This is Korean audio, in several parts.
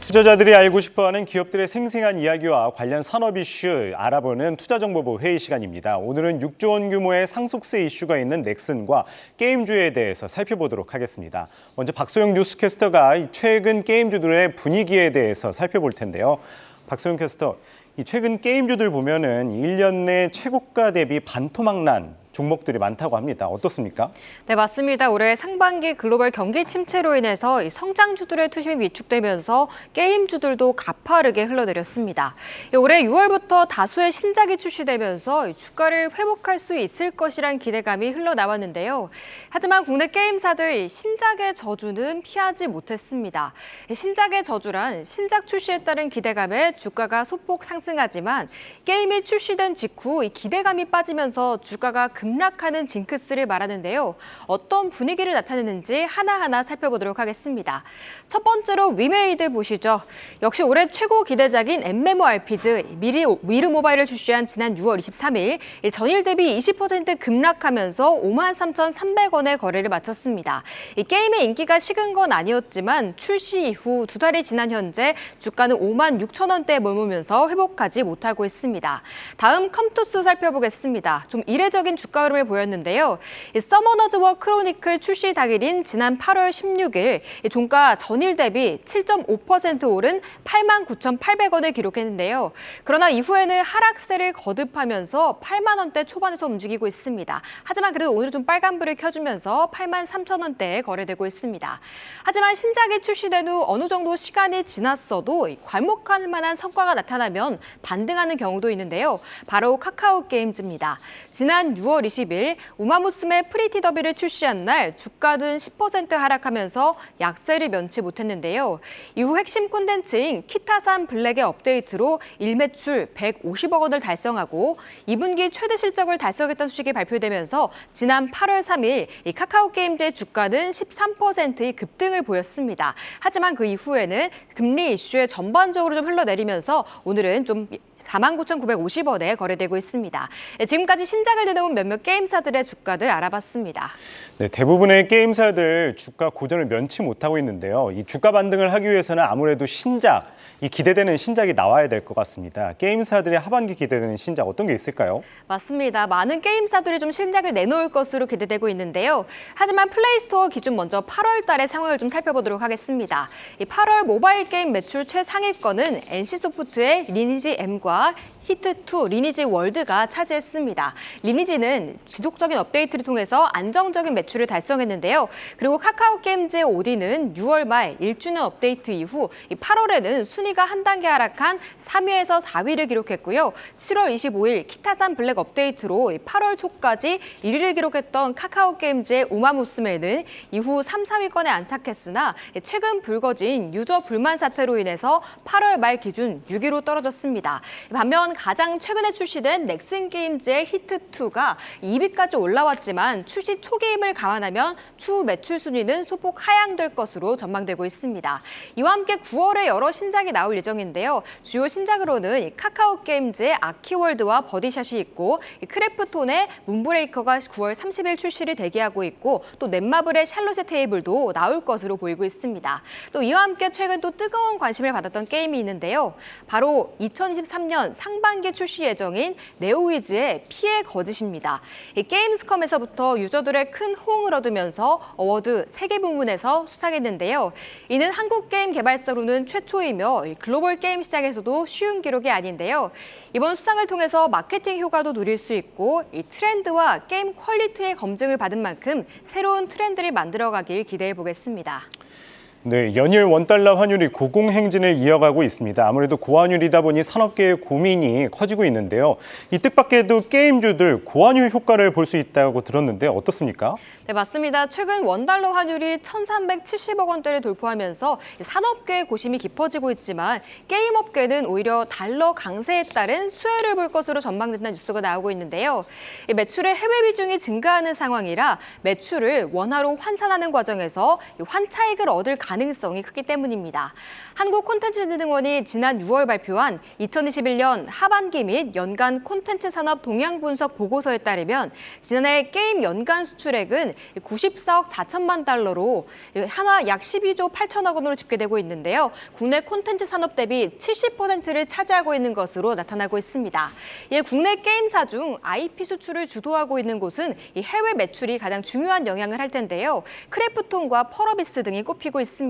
투자자들이 알고 싶어하는 기업들의 생생한 이야기와 관련 산업 이슈 알아보는 투자정보부 회의 시간입니다. 오늘은 6조 원 규모의 상속세 이슈가 있는 넥슨과 게임주에 대해서 살펴보도록 하겠습니다. 먼저 박소영 뉴스캐스터가 최근 게임주들의 분위기에 대해서 살펴볼 텐데요. 박소영 캐스터, 최근 게임주들 보면은 1년 내 최고가 대비 반토막 난 종목들이 많다고 합니다. 어떻습니까? 네, 맞습니다. 올해 상반기 글로벌 경기 침체로 인해서 성장주들의 투심이 위축되면서 게임주들도 가파르게 흘러내렸습니다. 올해 6월부터 다수의 신작이 출시되면서 주가를 회복할 수 있을 것이란 기대감이 흘러나왔는데요. 하지만 국내 게임사들 신작의 저주는 피하지 못했습니다. 신작의 저주란 신작 출시에 따른 기대감에 주가가 소폭 상승하지만 게임이 출시된 직후 이 기대감이 빠지면서 주가가 급락하는 징크스를 말하는데요. 어떤 분위기를 나타내는지 하나하나 살펴보도록 하겠습니다. 첫 번째로 위메이드 보시죠. 역시 올해 최고 기대작인 MMORPG 미르 모바일을 출시한 지난 6월 23일 전일 대비 20% 급락하면서 53,300원의 거래를 마쳤습니다. 이 게임의 인기가 식은 건 아니었지만 출시 이후 두 달이 지난 현재 주가는 56,000원대에 머물면서 회복하지 못하고 있습니다. 다음 컴투스 살펴보겠습니다. 좀 이례적인 주가 흐름을 보였는데요. 서머너즈 워 크로니클 출시 당일인 지난 8월 16일 종가 전일 대비 7.5% 오른 89,800원을 기록했는데요. 그러나 이후에는 하락세를 거듭하면서 8만 원대 초반에서 움직이고 있습니다. 하지만 그래도 오늘 좀 빨간불을 켜주면서 83,000원대에 거래되고 있습니다. 하지만 신작이 출시된 후 어느 정도 시간이 지났어도 괄목할 만한 성과가 나타나면 반등하는 경우도 있는데요. 바로 카카오 게임즈입니다. 지난 6월 20일 우마무스메 프리티 더비를 출시한 날 주가는 10% 하락하면서 약세를 면치 못했는데요. 이후 핵심 콘텐츠인 키타산 블랙의 업데이트로 일매출 150억 원을 달성하고 2분기 최대 실적을 달성했다는 소식이 발표되면서 지난 8월 3일 이 카카오 게임즈의 주가는 13%의 급등을 보였습니다. 하지만 그 이후에는 금리 이슈에 전반적으로 좀 흘러내리면서 오늘은 좀 49,950원에 거래되고 있습니다. 지금까지 신작을 내놓은 몇몇 게임사들의 주가들 알아봤습니다. 네, 대부분의 게임사들 주가 고전을 면치 못하고 있는데요. 이 주가 반등을 하기 위해서는 아무래도 이 기대되는 신작이 나와야 될 것 같습니다. 게임사들의 하반기 기대되는 신작 어떤 게 있을까요? 맞습니다. 많은 게임사들이 좀 신작을 내놓을 것으로 기대되고 있는데요. 하지만 플레이스토어 기준 먼저 8월 달의 상황을 좀 살펴보도록 하겠습니다. 이 8월 모바일 게임 매출 최상위권은 NC소프트의 리니지 M과 히트2 리니지 월드가 차지했습니다. 리니지는 지속적인 업데이트를 통해서 안정적인 매출을 달성했는데요. 그리고 카카오 게임즈의 오디는 6월 말 1주년 업데이트 이후 8월에는 순위가 한 단계 하락한 3위에서 4위를 기록했고요. 7월 25일 키타산 블랙 업데이트로 8월 초까지 1위를 기록했던 카카오 게임즈의 우마무스메는 이후 3, 4위권에 안착했으나 최근 불거진 유저 불만 사태로 인해서 8월 말 기준 6위로 떨어졌습니다. 반면 가장 최근에 출시된 넥슨 게임즈의 히트2가 2위까지 올라왔지만 출시 초기임을 감안하면 추후 매출 순위는 소폭 하향될 것으로 전망되고 있습니다. 이와 함께 9월에 여러 신작이 나올 예정인데요. 주요 신작으로는 카카오 게임즈의 아키월드와 버디샷이 있고 크래프톤의 문브레이커가 9월 30일 출시를 대기하고 있고 또 넷마블의 샬롯의 테이블도 나올 것으로 보이고 있습니다. 또 이와 함께 최근 또 뜨거운 관심을 받았던 게임이 있는데요. 바로 2023년 상반기 출시 예정인 네오위즈의 피해 거짓입니다. 게임스컴에서부터 유저들의 큰 호응을 얻으면서 어워드 3개 부문에서 수상했는데요. 이는 한국 게임 개발사로는 최초이며 글로벌 게임 시장에서도 쉬운 기록이 아닌데요. 이번 수상을 통해서 마케팅 효과도 누릴 수 있고 이 트렌드와 게임 퀄리티의 검증을 받은 만큼 새로운 트렌드를 만들어가길 기대해 보겠습니다. 네, 연일 원달러 환율이 고공행진을 이어가고 있습니다. 아무래도 고환율이다 보니 산업계의 고민이 커지고 있는데요. 이 뜻밖에도 게임주들 고환율 효과를 볼 수 있다고 들었는데 어떻습니까? 네, 맞습니다. 최근 원달러 환율이 1,370억 원대를 돌파하면서 산업계의 고심이 깊어지고 있지만 게임업계는 오히려 달러 강세에 따른 수혜를 볼 것으로 전망된다는 뉴스가 나오고 있는데요. 매출의 해외 비중이 증가하는 상황이라 매출을 원화로 환산하는 과정에서 환차익을 얻을 가능성이 가능성이 크기 때문입니다. 한국콘텐츠진흥원이 지난 6월 발표한 2021년 하반기 및 연간 콘텐츠 산업 동향 분석 보고서에 따르면 지난해 게임 연간 수출액은 94억 4천만 달러로 한화 약 12조 8천억 원으로 집계되고 있는데요. 국내 콘텐츠 산업 대비 70%를 차지하고 있는 것으로 나타나고 있습니다. 이에 국내 게임사 중 IP 수출을 주도하고 있는 곳은 이 해외 매출이 가장 중요한 영향을 할 텐데요. 크래프톤과 펄어비스 등이 꼽히고 있습니다.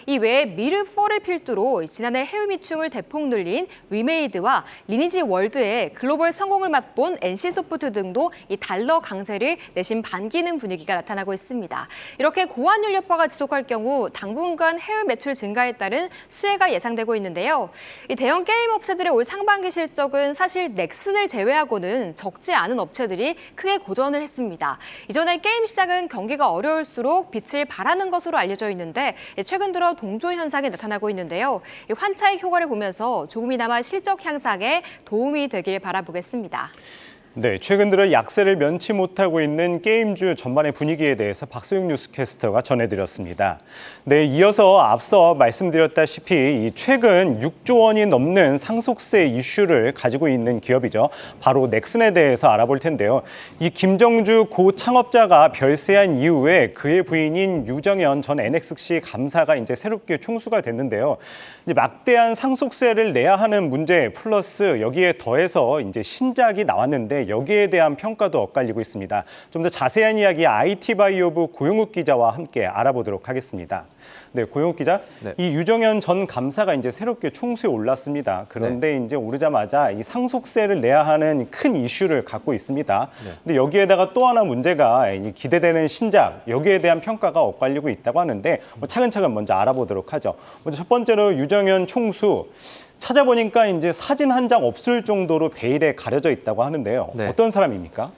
이 외에 미르4를 필두로 지난해 해외 미축을 대폭 늘린 위메이드와 리니지 월드의 글로벌 성공을 맛본 NC소프트 등도 이 달러 강세를 내심 반기는 분위기가 나타나고 있습니다. 이렇게 고환율 여파가 지속할 경우 당분간 해외 매출 증가에 따른 수혜가 예상되고 있는데요. 이 대형 게임 업체들의 올 상반기 실적은 사실 넥슨을 제외하고는 적지 않은 업체들이 크게 고전을 했습니다. 이전에 게임 시장은 경기가 어려울수록 빛을 발하는 것으로 알려져 있는데 최근 들어 동조 현상이 나타나고 있는데요. 이 환차익 효과를 보면서 조금이나마 실적 향상에 도움이 되길 바라보겠습니다. 네, 최근 들어 약세를 면치 못하고 있는 게임주 전반의 분위기에 대해서 박소영 뉴스캐스터가 전해드렸습니다. 네, 이어서 앞서 말씀드렸다시피 최근 6조 원이 넘는 상속세 이슈를 가지고 있는 기업이죠. 바로 넥슨에 대해서 알아볼 텐데요. 이 김정주 고 창업자가 별세한 이후에 그의 부인인 유정연 전 NXC 감사가 이제 새롭게 총수가 됐는데요. 이제 막대한 상속세를 내야 하는 문제 플러스 여기에 더해서 이제 신작이 나왔는데 여기에 대한 평가도 엇갈리고 있습니다. 좀 더 자세한 이야기 IT바이오부 고용욱 기자와 함께 알아보도록 하겠습니다. 네, 고용욱 기자, 네. 이 유정연 전 감사가 이제 새롭게 총수에 올랐습니다. 그런데 이제 오르자마자 이 상속세를 내야 하는 큰 이슈를 갖고 있습니다. 근데 여기에다가 또 하나 문제가 기대되는 신작, 여기에 대한 평가가 엇갈리고 있다고 하는데 차근차근 먼저 알아보도록 하죠. 먼저 첫 번째로 유정연 총수. 찾아보니까 이제 사진 한 장 없을 정도로 베일에 가려져 있다고 하는데요. 네. 어떤 사람입니까?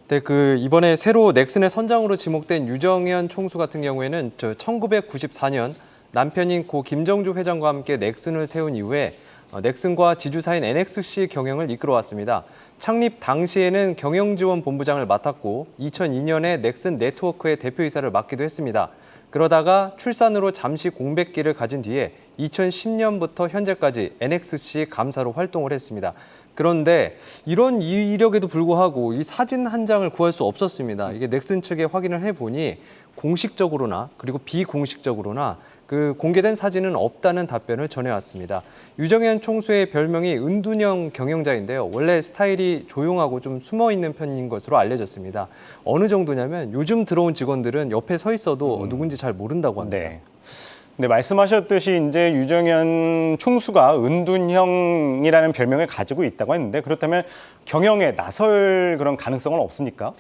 네, 이번에 새로 넥슨의 선장으로 지목된 유정연 총수 같은 경우에는 1994년 남편인 고 김정주 회장과 함께 넥슨을 세운 이후에 넥슨과 지주사인 NXC 경영을 이끌어왔습니다. 창립 당시에는 경영지원본부장을 맡았고 2002년에 넥슨 네트워크의 대표이사를 맡기도 했습니다. 그러다가 출산으로 잠시 공백기를 가진 뒤에 2010년부터 현재까지 NXC 감사로 활동을 했습니다. 그런데 이런 이력에도 불구하고 이 사진 한 장을 구할 수 없었습니다. 이게 넥슨 측에 확인을 해보니 공식적으로나 그리고 비공식적으로나 그 공개된 사진은 없다는 답변을 전해왔습니다. 유정연 총수의 별명이 은둔형 경영자인데요. 원래 스타일이 조용하고 좀 숨어있는 편인 것으로 알려졌습니다. 어느 정도냐면 요즘 들어온 직원들은 옆에 서 있어도 누군지 잘 모른다고 합니다. 네. 네, 말씀하셨듯이 이제 유정연 총수가 은둔형이라는 별명을 가지고 있다고 했는데 그렇다면 경영에 나설 그런 가능성은 없습니까?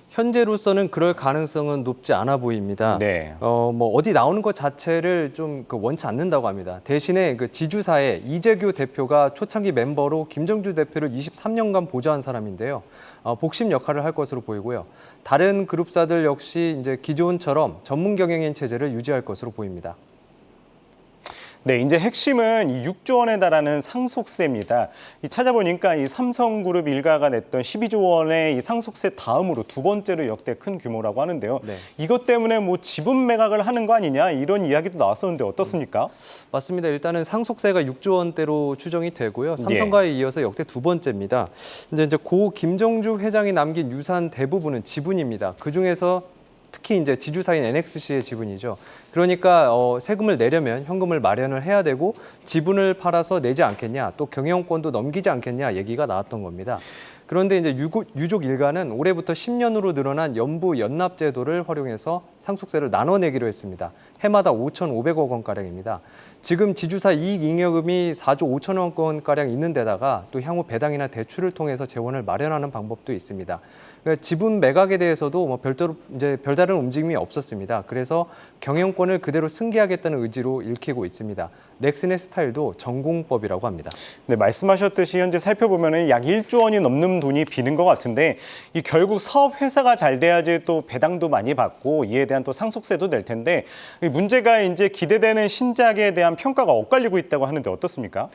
현재로서는 그럴 가능성은 높지 않아 보입니다. 네. 어디 나오는 것 자체를 좀 원치 않는다고 합니다. 대신에 그 지주사의 이재규 대표가 초창기 멤버로 김정주 대표를 23년간 보좌한 사람인데요. 복심 역할을 할 것으로 보이고요. 다른 그룹사들 역시 이제 기존처럼 전문 경영인 체제를 유지할 것으로 보입니다. 네, 이제 핵심은 이 6조 원에 달하는 상속세입니다. 찾아보니까 이 삼성그룹 일가가 냈던 12조 원의 이 상속세 다음으로 두 번째로 역대 큰 규모라고 하는데요. 네. 이것 때문에 뭐 지분 매각을 하는 거 아니냐 이런 이야기도 나왔었는데 어떻습니까? 맞습니다. 일단은 상속세가 6조 원대로 추정이 되고요. 삼성과에 이어서 역대 두 번째입니다. 이제 고 김정주 회장이 남긴 유산 대부분은 지분입니다. 그 중에서 특히 이제 지주사인 NXC의 지분이죠. 그러니까 세금을 내려면 현금을 마련을 해야 되고 지분을 팔아서 내지 않겠냐, 또 경영권도 넘기지 않겠냐 얘기가 나왔던 겁니다. 그런데 이제 유족 일가는 올해부터 10년으로 늘어난 연부 연납 제도를 활용해서 상속세를 나눠내기로 했습니다. 해마다 5,500억 원가량입니다. 지금 지주사 이익잉여금이 4조 5천억 원가량 있는 데다가 또 향후 배당이나 대출을 통해서 재원을 마련하는 방법도 있습니다. 그러니까 지분 매각에 대해서도 뭐 별도로 이제 별다른 움직임이 없었습니다. 그래서 경영권을 그대로 승계하겠다는 의지로 읽히고 있습니다. 넥슨의 스타일도 전공법이라고 합니다. 네, 말씀하셨듯이 현재 살펴보면 약 1조 원이 넘는 돈이 비는 것 같은데 이 결국 사업 회사가 잘 돼야지 또 배당도 많이 받고 이에 대한 또 상속세도 낼 텐데 문제가 이제 기대되는 신작에 대한 평가가 엇갈리고 있다고 하는데 어떻습니까?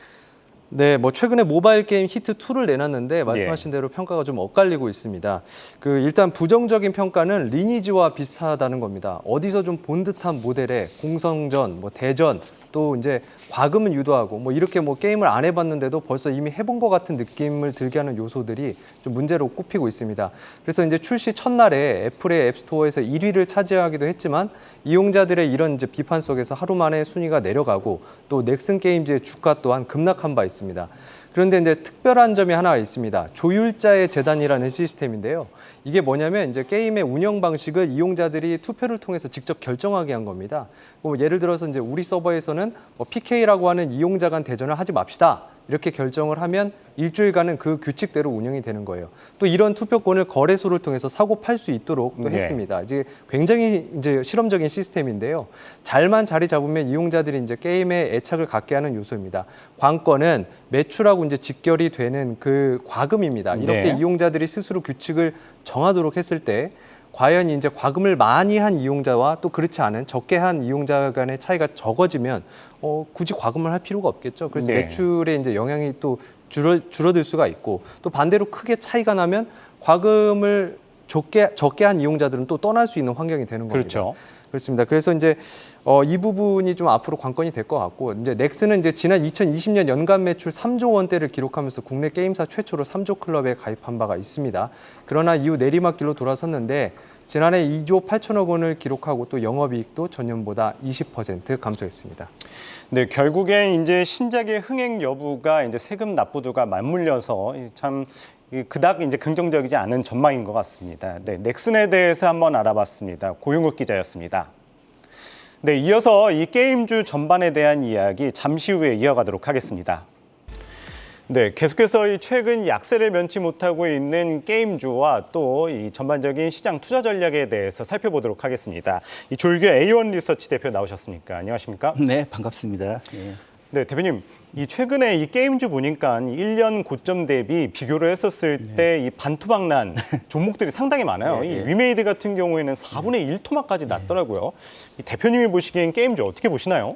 네, 뭐 최근에 모바일 게임 히트2를 내놨는데 말씀하신 대로 평가가 좀 엇갈리고 있습니다. 일단 부정적인 평가는 리니지와 비슷하다는 겁니다. 어디서 좀 본 듯한 모델의 공성전, 뭐 대전, 또 이제 과금은 유도하고 뭐 이렇게 뭐 게임을 안 해봤는데도 벌써 이미 해본 것 같은 느낌을 들게 하는 요소들이 좀 문제로 꼽히고 있습니다. 그래서 이제 출시 첫날에 애플의 앱스토어에서 1위를 차지하기도 했지만 이용자들의 이런 이제 비판 속에서 하루 만에 순위가 내려가고 또 넥슨 게임즈의 주가 또한 급락한 바 있습니다. 그런데 이제 특별한 점이 하나 있습니다. 조율자의 재단이라는 시스템인데요. 이게 뭐냐면 이제 게임의 운영 방식을 이용자들이 투표를 통해서 직접 결정하게 한 겁니다. 예를 들어서 이제 우리 서버에서는 PK라고 하는 이용자 간 대전을 하지 맙시다. 이렇게 결정을 하면 일주일간은 그 규칙대로 운영이 되는 거예요. 또 이런 투표권을 거래소를 통해서 사고 팔 수 있도록 또 했습니다. 이제 굉장히 이제 실험적인 시스템인데요. 잘만 자리 잡으면 이용자들이 이제 게임에 애착을 갖게 하는 요소입니다. 관건은 매출하고 이제 직결이 되는 그 과금입니다. 이렇게 이용자들이 스스로 규칙을 정하도록 했을 때 과연 이제 과금을 많이 한 이용자와 또 그렇지 않은 적게 한 이용자 간의 차이가 적어지면 굳이 과금을 할 필요가 없겠죠. 그래서 매출에 이제 영향이 또 줄어들 수가 있고 또 반대로 크게 차이가 나면 과금을 적게 한 이용자들은 또 떠날 수 있는 환경이 되는 겁니다. 그렇죠. 그렇습니다. 그래서 이제 이 부분이 좀 앞으로 관건이 될 것 같고 이제 넥슨은 이제 지난 2020년 연간 매출 3조 원대를 기록하면서 국내 게임사 최초로 3조 클럽에 가입한 바가 있습니다. 그러나 이후 내리막길로 돌아섰는데 지난해 2조 8천억 원을 기록하고 또 영업이익도 전년보다 20% 감소했습니다. 네, 결국엔 이제 신작의 흥행 여부가 이제 세금 납부도가 맞물려서 참 그닥 이제 긍정적이지 않은 전망인 것 같습니다. 네, 넥슨에 대해서 한번 알아봤습니다. 고용욱 기자였습니다. 네, 이어서 이 게임주 전반에 대한 이야기 잠시 후에 이어가도록 하겠습니다. 네, 계속해서 이 최근 약세를 면치 못하고 있는 게임주와 또 이 전반적인 시장 투자 전략에 대해서 살펴보도록 하겠습니다. 이 졸교 A1 리서치 대표 나오셨습니까? 안녕하십니까? 네, 반갑습니다. 예. 네, 대표님. 이 최근에 이 게임주 보니까 1년 고점 대비 비교를 했었을 때 이 반토막난 종목들이 상당히 많아요. 이 위메이드 같은 경우에는 4분의 1 토막까지 났더라고요. 이 대표님이 보시기엔 게임주 어떻게 보시나요?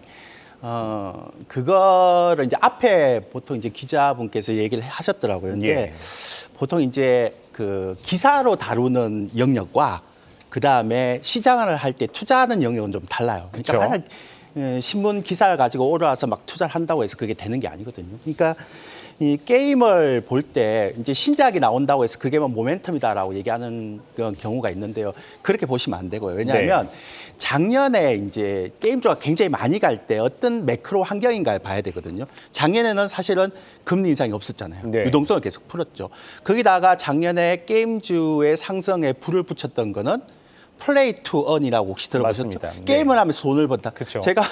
그거를 이제 앞에 보통 이제 기자분께서 얘기를 하셨더라고요. 근데 보통 이제 그 기사로 다루는 영역과 그 다음에 시장을 할 때 투자하는 영역은 좀 달라요. 그러니까 하나 신문 기사를 가지고 올라와서 막 투자를 한다고 해서 그게 되는 게 아니거든요. 그러니까 이 게임을 볼 때 이제 신작이 나온다고 해서 그게 뭐 모멘텀이다라고 얘기하는 그런 경우가 있는데요. 그렇게 보시면 안 되고요. 왜냐하면 작년에 이제 게임주가 굉장히 많이 갈 때 어떤 매크로 환경인가를 봐야 되거든요. 작년에는 사실은 금리 인상이 없었잖아요. 유동성을 계속 풀었죠. 거기다가 작년에 게임주의 상승에 불을 붙였던 거는 플레이 투 언이라고 혹시 들어보셨죠? 맞습니다. 게임을 하면서 돈을 번다. 그쵸. 제가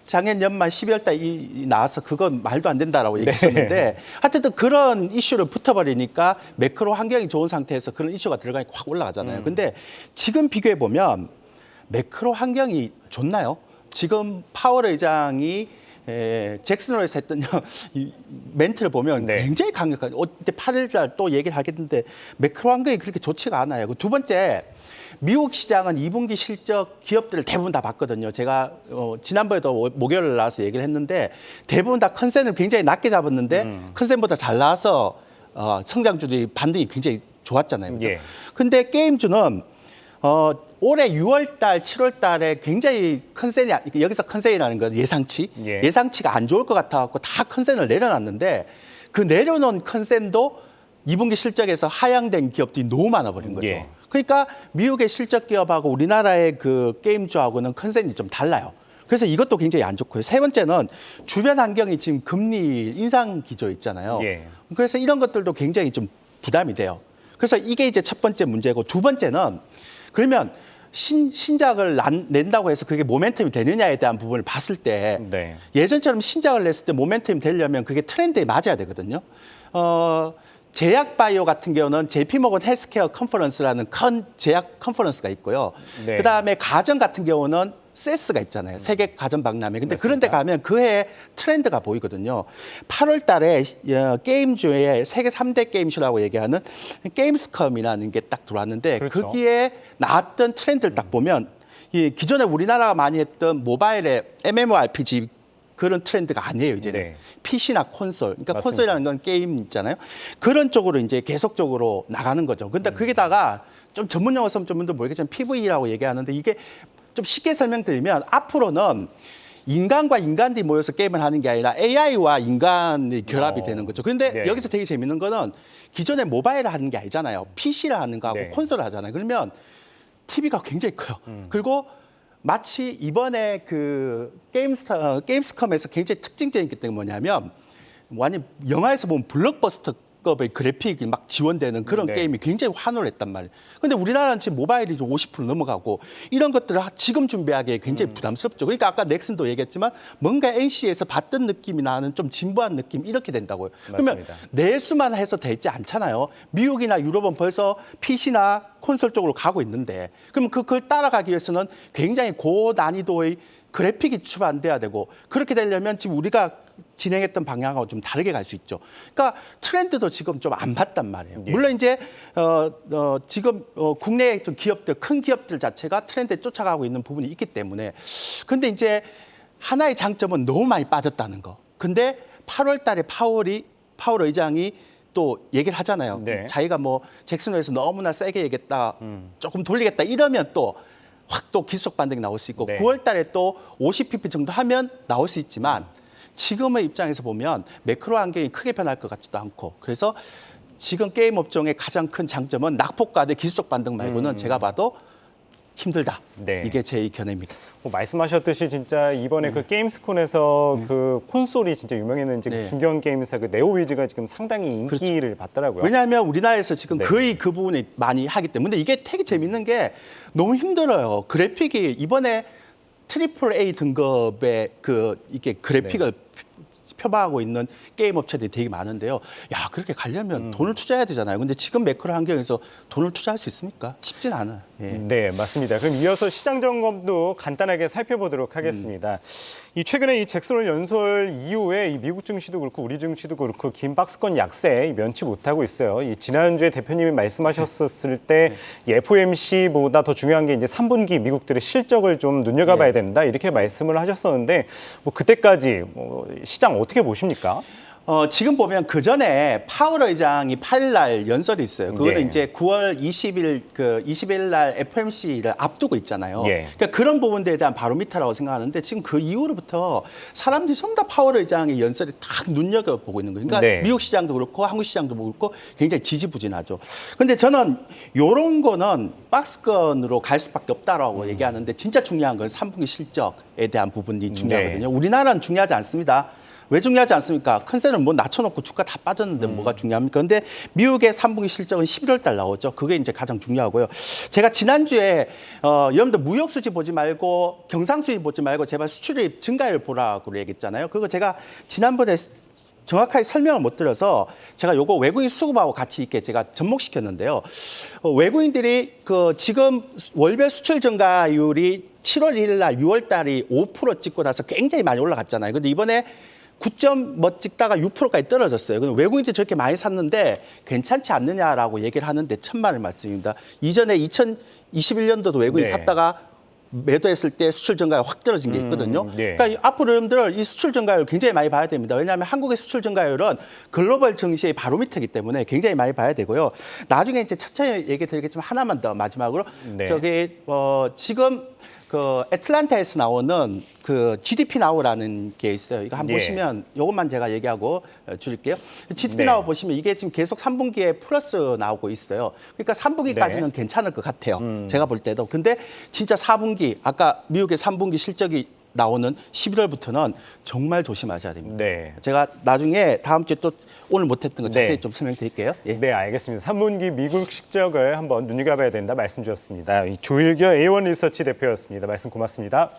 작년 연말 12월 달 나와서 그건 말도 안 된다라고 얘기했었는데 하여튼 그런 이슈를 붙어버리니까 매크로 환경이 좋은 상태에서 그런 이슈가 들어가니까 확 올라가잖아요. 근데 지금 비교해 보면 매크로 환경이 좋나요? 지금 파월 의장이 잭슨홀에서 했던 이 멘트를 보면 굉장히 강력하죠. 어때 8일 날 또 얘기를 하겠는데 매크로 환경이 그렇게 좋지가 않아요. 두 번째, 미국 시장은 2분기 실적 기업들을 대부분 다 봤거든요. 제가 지난번에도 목요일 나와서 얘기를 했는데 대부분 다 컨센을 굉장히 낮게 잡았는데 컨센보다 잘 나와서 성장주들이 반등이 굉장히 좋았잖아요. 그렇죠? 근데 게임주는 올해 6월 달, 7월 달에 굉장히 컨센이, 여기서 컨센이라는 건 예상치, 예상치가 안 좋을 것 같아갖고 다 컨센을 내려놨는데 그 내려놓은 컨센도 2분기 실적에서 하향된 기업들이 너무 많아버린 거죠. 그러니까 미국의 실적 기업하고 우리나라의 그 게임주하고는 컨센이 좀 달라요. 그래서 이것도 굉장히 안 좋고요. 세 번째는 주변 환경이 지금 금리 인상 기조 있잖아요. 그래서 이런 것들도 굉장히 좀 부담이 돼요. 그래서 이게 이제 첫 번째 문제고 두 번째는 그러면 신작을 낸다고 해서 그게 모멘텀이 되느냐에 대한 부분을 봤을 때 예전처럼 신작을 냈을 때 모멘텀이 되려면 그게 트렌드에 맞아야 되거든요. 제약바이오 같은 경우는 JP모건 헬스케어 컨퍼런스라는 큰 제약 컨퍼런스가 있고요. 그다음에 가전 같은 경우는 세스가 있잖아요. 세계 가전 박람회. 근데 그런 데 가면 그 해의 트렌드가 보이거든요. 8월 달에 게임주에 세계 3대 게임쇼라고 얘기하는 게임스컴이라는 게 딱 들어왔는데 거기에 나왔던 트렌드를 딱 보면 이 기존에 우리나라가 많이 했던 모바일의 MMORPG 그런 트렌드가 아니에요, 이제는. 네. PC나 콘솔. 그러니까 맞습니다. 콘솔이라는 건 게임 있잖아요. 그런 쪽으로 이제 계속적으로 나가는 거죠. 근데 거기다가 좀 전문 용어 쓰면 좀 모르겠지만 PVE라고 얘기하는데 이게 좀 쉽게 설명드리면 앞으로는 인간과 인간들이 모여서 게임을 하는 게 아니라 AI와 인간의 결합이 되는 거죠. 근데 네. 여기서 되게 재밌는 거는 기존에 모바일을 하는 게 아니잖아요. PC를 하는 거하고 네. 콘솔을 하잖아요. 그러면 TV가 굉장히 커요. 그리고 마치 이번에 그 게임스컴에서 굉장히 특징적인 게 뭐냐면 완전 영화에서 보면 블록버스터급의 그래픽이 막 지원되는 그런 네. 게임이 굉장히 환호를 했단 말이에요. 근데 우리나라는 지금 모바일이 좀 50% 넘어가고 이런 것들을 지금 준비하기에 굉장히 부담스럽죠. 그러니까 아까 넥슨도 얘기했지만 뭔가 NC에서 봤던 느낌이 나는 좀 진부한 느낌 이렇게 된다고요. 그러면 맞습니다. 내수만 해서 되지 않잖아요. 미국이나 유럽은 벌써 PC나 콘솔 쪽으로 가고 있는데 그러면 그걸 따라가기 위해서는 굉장히 고난이도의 그래픽이 추가돼야 되고 그렇게 되려면 지금 우리가 진행했던 방향하고 좀 다르게 갈 수 있죠. 그러니까 트렌드도 지금 좀 안 봤단 말이에요. 예. 물론 이제 지금 국내 좀 기업들, 큰 기업들 자체가 트렌드에 쫓아가고 있는 부분이 있기 때문에 근데 이제 하나의 장점은 너무 많이 빠졌다는 거. 근데 8월 달에 파월 의장이 또 얘기를 하잖아요. 네. 자기가 뭐 잭슨홀에서 너무나 세게 얘기했다. 조금 돌리겠다. 이러면 또 확 또 기술적 반등이 나올 수 있고 네. 9월 달에 또 50pp 정도 하면 나올 수 있지만 지금의 입장에서 보면 매크로 환경이 크게 변할 것 같지도 않고 그래서 지금 게임 업종의 가장 큰 장점은 낙폭과대 기술적 반등 말고는 제가 봐도 힘들다. 네. 이게 제 견해입니다. 뭐 말씀하셨듯이 진짜 이번에 그 게임스콘에서 그 콘솔이 진짜 유명했는지 네. 그 중견 게임사 그 네오위즈가 지금 상당히 인기를 받더라고요. 왜냐하면 우리나라에서 지금 네. 거의 그 부분이 많이 하기 때문에 근데 이게 되게 재밌는 게 너무 힘들어요. 그래픽이 이번에 트리플 A 등급의 이게 그래픽을 표방하고 있는 게임 업체들이 되게 많은데요. 야, 그렇게 가려면 돈을 투자해야 되잖아요. 근데 지금 매크로 환경에서 돈을 투자할 수 있습니까? 쉽진 않아요. 예. 네, 맞습니다. 그럼 이어서 시장 점검도 간단하게 살펴보도록 하겠습니다. 이 최근에 이 잭슨홀 연설 이후에 이 미국 증시도 그렇고 우리 증시도 그렇고 긴 박스권 약세 면치 못하고 있어요. 이 지난주에 대표님이 말씀하셨을 때 이 FOMC보다 더 중요한 게 이제 3분기 미국들의 실적을 좀 눈여겨봐야 된다 이렇게 말씀을 하셨었는데 뭐 그때까지 뭐 시장 어떻게 보십니까? 지금 보면 그 전에 파월 의장이 8일 날 연설이 있어요. 그거는 예. 이제 9월 20일 날 FOMC를 앞두고 있잖아요. 예. 그러니까 그런 부분들에 대한 바로미터라고 생각하는데 지금 그 이후로부터 사람들이 전부 다 파월 의장의 연설에 딱 눈여겨보고 있는 거예요. 그러니까 네. 미국 시장도 그렇고 한국 시장도 그렇고 굉장히 지지부진하죠. 근데 저는 이런 거는 박스권으로 갈 수밖에 없다라고 얘기하는데 진짜 중요한 건 3분기 실적에 대한 부분이 중요하거든요. 우리나라는 중요하지 않습니다. 왜 중요하지 않습니까? 컨센은 뭐 낮춰놓고 주가 다 빠졌는데 뭐가 중요합니까? 근데 미국의 3분기 실적은 11월 달 나오죠. 그게 이제 가장 중요하고요. 제가 지난주에 여러분들 무역 수지 보지 말고 경상 수지 보지 말고 제발 수출입 증가율 보라고 얘기했잖아요. 그거 제가 지난번에 정확하게 설명을 못 드려서 제가 요거 외국인 수급하고 같이 있게 제가 접목시켰는데요. 외국인들이 지금 월별 수출 증가율이 7월 1일 날 6월 달이 5% 찍고 나서 굉장히 많이 올라갔잖아요. 근데 이번에 9점 뭐 찍다가 6%까지 떨어졌어요. 근데 외국인들이 저렇게 많이 샀는데 괜찮지 않느냐라고 얘기를 하는데 천만의 말씀입니다. 이전에 2021년도도 외국인이 네. 샀다가 매도했을 때 수출 증가율 확 떨어진 게 있거든요. 네. 그러니까 앞으로 여러분들 이 수출 증가율 굉장히 많이 봐야 됩니다. 왜냐하면 한국의 수출 증가율은 글로벌 증시의 바로미터이기 때문에 굉장히 많이 봐야 되고요. 나중에 이제 천천히 얘기 드리겠지만 하나만 더 마지막으로 네. 지금 애틀란타에서 나오는 GDP 나우라는 게 있어요. 이거 한번 예. 보시면 이것만 제가 얘기하고 줄일게요. GDP 네. 나우 보시면 이게 지금 계속 3분기에 플러스 나오고 있어요. 그러니까 3분기까지는 네. 괜찮을 것 같아요. 제가 볼 때도. 근데 진짜 4분기, 아까 미국의 3분기 실적이 나오는 11월부터는 정말 조심하셔야 됩니다. 네. 제가 나중에 다음 주에 또 오늘 못했던 거 자세히 네. 좀 설명드릴게요. 예. 네, 알겠습니다. 3분기 미국 실적을 한번 눈여겨봐야 된다 말씀 주셨습니다. 이 조일교 A1 리서치 대표였습니다. 말씀 고맙습니다.